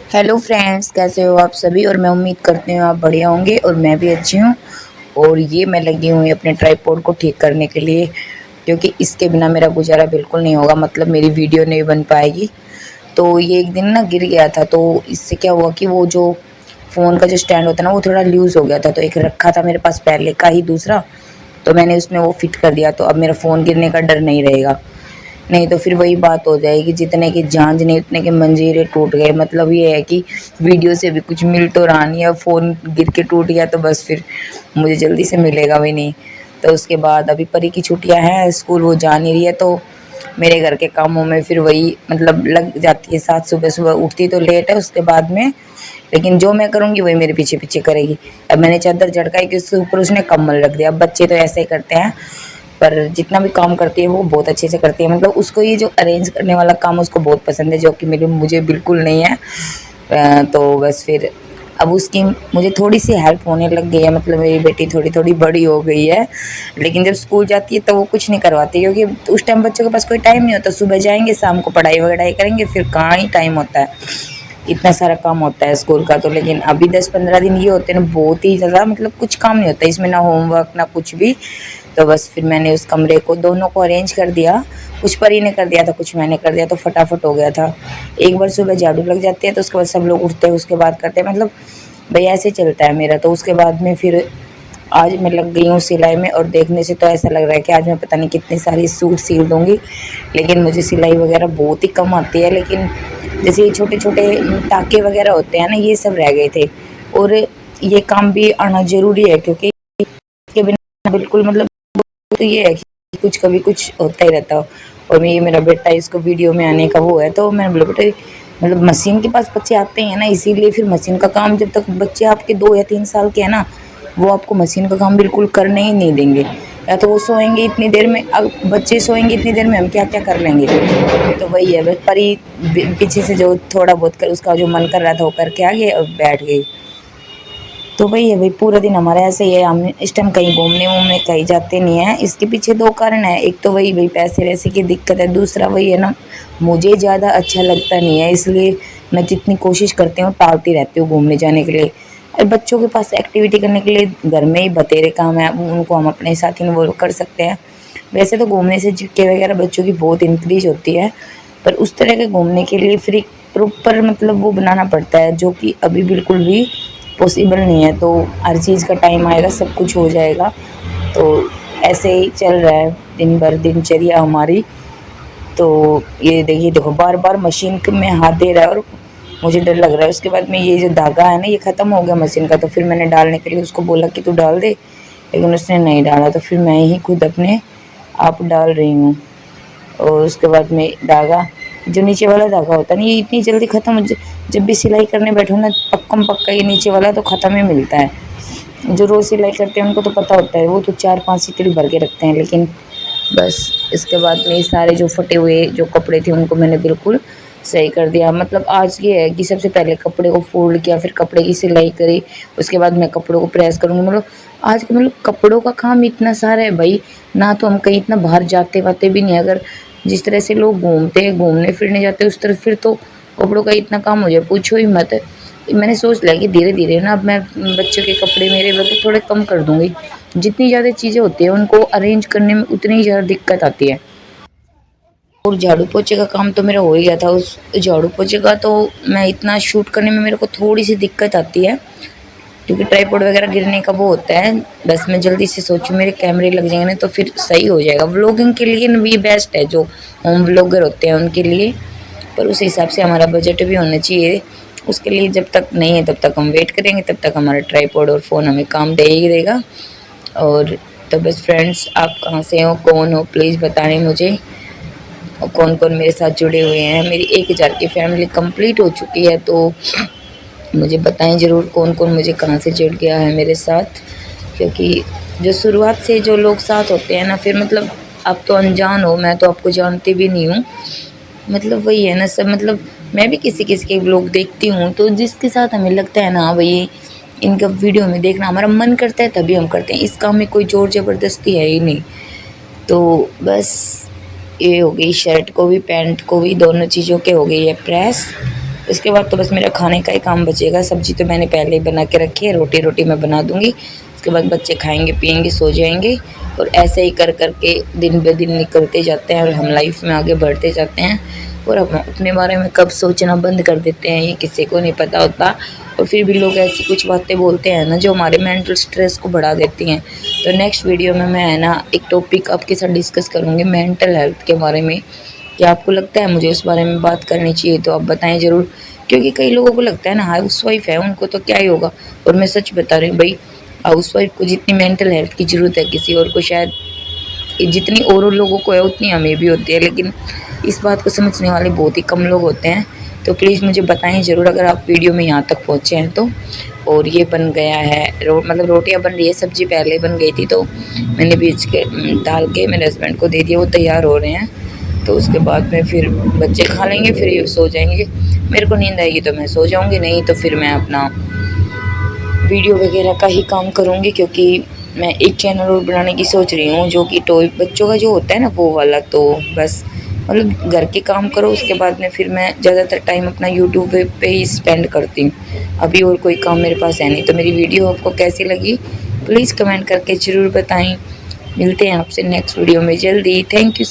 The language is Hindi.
हेलो फ्रेंड्स, कैसे हो आप सभी। और मैं उम्मीद करती हूँ आप बढ़िया होंगे और मैं भी अच्छी हूँ। और ये मैं लगी हुई अपने ट्राइपॉड को ठीक करने के लिए, क्योंकि इसके बिना मेरा गुजारा बिल्कुल नहीं होगा, मतलब मेरी वीडियो नहीं बन पाएगी। तो ये एक दिन ना गिर गया था, तो इससे क्या हुआ कि वो जो फ़ोन का जो स्टैंड होता है ना वो थोड़ा लूज़ हो गया था। तो एक रखा था मेरे पास पहले का ही दूसरा, तो मैंने उसमें वो फिट कर दिया। तो अब मेरा फ़ोन गिरने का डर नहीं रहेगा। नहीं तो फिर वही बात हो जाएगी, जितने की झांझ नहीं उतने के मंजीरे टूट गए। मतलब ये है कि वीडियो से भी कुछ मिल तो रहा नहीं है, फ़ोन गिर के टूट गया तो बस फिर मुझे जल्दी से मिलेगा भी नहीं। तो उसके बाद अभी परी की छुट्टियां हैं, स्कूल वो जा नहीं रही है, तो मेरे घर के कामों में फिर वही मतलब लग जाती है। साथ सुबह सुबह उठती तो लेट है उसके बाद में, लेकिन जो मैं करूँगी वही मेरे पीछे पीछे करेगी। अब मैंने चादर झटकाई कि उसके ऊपर उसने कम्बल रख दिया। अब बच्चे तो ऐसे ही करते हैं, पर जितना भी काम करती है वो बहुत अच्छे से करती है। मतलब उसको ये जो अरेंज करने वाला काम उसको बहुत पसंद है, जो कि मेरे मुझे बिल्कुल नहीं है। तो बस फिर अब उसकी मुझे थोड़ी सी हेल्प होने लग गई है। मतलब मेरी बेटी थोड़ी थोड़ी बड़ी हो गई है, लेकिन जब स्कूल जाती है तो वो कुछ नहीं करवाती, क्योंकि उस टाइम बच्चों के पास कोई टाइम नहीं होता। सुबह जाएंगे, शाम को पढ़ाई वढ़ाई करेंगे, फिर कहाँ ही टाइम होता है, इतना सारा काम होता है स्कूल का। तो लेकिन अभी 10-15 दिन ये होते हैं ना, बहुत ही ज़्यादा, मतलब कुछ काम नहीं होता इसमें, ना होमवर्क ना कुछ भी। तो बस फिर मैंने उस कमरे को दोनों को अरेंज कर दिया। कुछ परी ने कर दिया था, कुछ मैंने कर दिया, तो फटाफट हो गया था। एक बार सुबह झाड़ू लग जाती है तो उसके बाद सब लोग उठते हैं, उसके बाद करते हैं। मतलब भाई ऐसे चलता है मेरा। तो उसके बाद में फिर आज मैं लग गई हूँ सिलाई में, और देखने से तो ऐसा लग रहा है कि आज मैं पता नहीं कितने सारी सूट सिल दूँगी। लेकिन मुझे सिलाई वगैरह बहुत ही कम आती है। लेकिन जैसे ये छोटे छोटे टाँके वगैरह होते हैं ना, ये सब रह गए थे। और ये काम भी आना ज़रूरी है, क्योंकि इसके बिना बिल्कुल मतलब, तो ये है कि कुछ कभी कुछ होता ही रहता हो। और ये मेरा बेटा, इसको वीडियो में आने का वो है, तो मैंने बोला बेटा मतलब मशीन के पास बच्चे आते हैं ना, इसीलिए फिर मशीन का काम, जब तक बच्चे आपके 2 या 3 साल के हैं ना, वो आपको मशीन का काम बिल्कुल करने ही नहीं देंगे। या तो वो सोएंगे इतनी देर में, अब बच्चे सोएंगे इतनी देर में हम क्या क्या कर लेंगे। तो वही है, बस परी पीछे से जो थोड़ा बहुत कर उसका जो मन कर रहा था वो करके आ गई और बैठ गई। तो वही है भाई, पूरा दिन हमारा ऐसे ही है। हम इस टाइम कहीं घूमने वूमने कहीं जाते नहीं हैं। इसके पीछे 2 कारण है। एक तो वही भाई पैसे वैसे की दिक्कत है, दूसरा वही है ना, मुझे ज़्यादा अच्छा लगता नहीं है, इसलिए मैं जितनी कोशिश करती हूँ टालती रहती हूँ घूमने जाने के लिए। और बच्चों के पास एक्टिविटी करने के लिए घर में ही बतेरे काम है, उनको हम अपने साथ इन्वॉल्व कर सकते हैं। वैसे तो घूमने से जीके वगैरह बच्चों की बहुत इंक्रीज होती है, पर उस तरह के घूमने के लिए फिर एक प्रॉपर मतलब वो बनाना पड़ता है, जो कि अभी बिल्कुल भी पॉसिबल नहीं है। तो हर चीज़ का टाइम आएगा, सब कुछ हो जाएगा। तो ऐसे ही चल रहा है दिन भर दिनचर्या हमारी। तो ये देखिए, देखो बार बार मशीन में हाथ दे रहा है और मुझे डर लग रहा है। उसके बाद में ये जो धागा है ना, ये ख़त्म हो गया मशीन का, तो फिर मैंने डालने के लिए उसको बोला कि तू डाल दे, लेकिन उसने नहीं डाला। तो फिर मैं ही खुद अपने आप डाल रही हूँ। और उसके बाद में धागा, जो नीचे वाला धागा होता है ना, ये इतनी जल्दी ख़त्म हो जब भी सिलाई करने बैठो ना, पक्कम पक्का ये नीचे वाला तो ख़त्म ही मिलता है। जो रोज़ सिलाई करते हैं उनको तो पता होता है, वो तो 4-5 सीटें भर के रखते हैं। लेकिन बस इसके बाद में ये सारे जो फटे हुए जो कपड़े थे उनको मैंने बिल्कुल सही कर दिया। मतलब आज ये है कि सबसे पहले कपड़े को फोल्ड किया, फिर कपड़े की सिलाई करी, उसके बाद मैं कपड़ों को प्रेस करूँगी। मतलब आज के मतलब कपड़ों का काम इतना सारा है भाई, ना तो हम कहीं इतना बाहर जाते वाते भी नहीं। अगर जिस तरह से लोग घूमते हैं, घूमने फिरने जाते हैं, उस तरह फिर तो कपड़ों का इतना काम हो जाए पूछो ही मत। मैंने सोच लिया कि धीरे धीरे ना अब मैं बच्चों के कपड़े मेरे मतलब थोड़े कम कर दूँगी। जितनी ज़्यादा चीज़ें होती हैं उनको अरेंज करने में उतनी ही ज़्यादा दिक्कत आती है। और झाड़ू पोछे का काम तो मेरा हो ही गया था। उस झाड़ू पोछे का तो मैं इतना शूट करने में मेरे को थोड़ी सी दिक्कत आती है, क्योंकि ट्राइपॉड वगैरह गिरने का वो होता है। बस मैं जल्दी से सोचूं मेरे कैमरे लग जाएंगे ना तो फिर सही हो जाएगा। व्लॉगिंग के लिए ना ये बेस्ट है, जो होम व्लॉगर होते हैं उनके लिए। पर उस हिसाब से हमारा बजट भी होना चाहिए। उसके लिए जब तक नहीं है तब तक हम वेट करेंगे, तब तक हमारा ट्राइपॉड और फ़ोन हमें काम दे ही देगा। और तो बस फ्रेंड्स, आप कहाँ से हो, कौन हो, प्लीज़ बताएं मुझे। और कौन कौन मेरे साथ जुड़े हुए हैं। मेरी 1000 की फैमिली कंप्लीट हो चुकी है, तो मुझे बताएं ज़रूर कौन कौन मुझे कहाँ से जुड़ गया है मेरे साथ। क्योंकि जो शुरुआत से जो लोग साथ होते हैं ना, फिर मतलब आप तो अनजान हो, मैं तो आपको जानती भी नहीं हूँ। मतलब वही है ना सब, मतलब मैं भी किसी किसी के व्लॉग देखती हूँ, तो जिसके साथ हमें लगता है ना भाई इनका वीडियो में देखना हमारा मन करता है तभी हम करते हैं। इस काम में कोई ज़ोर ज़बरदस्ती है ही नहीं। तो बस ये हो गई, शर्ट को भी पैंट को भी दोनों चीज़ों के हो गई है प्रेस। उसके बाद तो बस मेरा खाने का ही काम बचेगा। सब्ज़ी तो मैंने पहले ही बना के रखी है, रोटी मैं बना दूँगी। उसके बाद बच्चे खाएँगे पिएँगे सो जाएँगे और ऐसे ही कर के दिन ब दिन निकलते जाते हैं और हम लाइफ में आगे बढ़ते जाते हैं। और हम अपने बारे में कब सोचना बंद कर देते हैं ये किसी को नहीं पता होता। और फिर भी लोग ऐसी कुछ बातें बोलते हैं ना जो हमारे मेंटल स्ट्रेस को बढ़ा देती हैं। तो नेक्स्ट वीडियो में मैं है ना एक टॉपिक आपके साथ डिस्कस करूँगी मेंटल हेल्थ के बारे में। क्या आपको लगता है मुझे उस बारे में बात करनी चाहिए तो आप बताएं ज़रूर, क्योंकि कई लोगों को लगता है ना हाउसवाइफ है उनको तो क्या ही होगा। और मैं सच बता रही हूँ भाई, हाउसवाइफ को जितनी मेंटल हेल्थ की ज़रूरत है किसी और को शायद जितनी और लोगों को है उतनी हमें भी होती है, लेकिन इस बात को समझने वाले बहुत ही कम लोग होते हैं। तो प्लीज़ मुझे बताएं ज़रूर अगर आप वीडियो में यहाँ तक पहुँचे हैं तो। और ये बन गया है मतलब रोटियां बन रही है, सब्ज़ी पहले बन गई थी तो मैंने बीच के डाल के मेरे हस्बैंड को दे दिया, वो तैयार हो रहे हैं। तो उसके बाद में फिर बच्चे खा लेंगे फिर ये सो जाएंगे। मेरे को नींद आएगी तो मैं सो जाऊंगी, नहीं तो फिर मैं अपना वीडियो वगैरह का ही काम करूंगी, क्योंकि मैं एक चैनल और बनाने की सोच रही हूँ जो कि टॉय बच्चों का जो होता है ना वो वाला। तो बस मतलब घर के काम करो उसके बाद में फिर मैं ज़्यादातर टाइम अपना यूट्यूब पे ही स्पेंड करती हूँ। अभी और कोई काम मेरे पास है नहीं। तो मेरी वीडियो आपको कैसी लगी प्लीज़ कमेंट करके ज़रूर बताएं। मिलते हैं आपसे नेक्स्ट वीडियो में जल्दी। Thank you.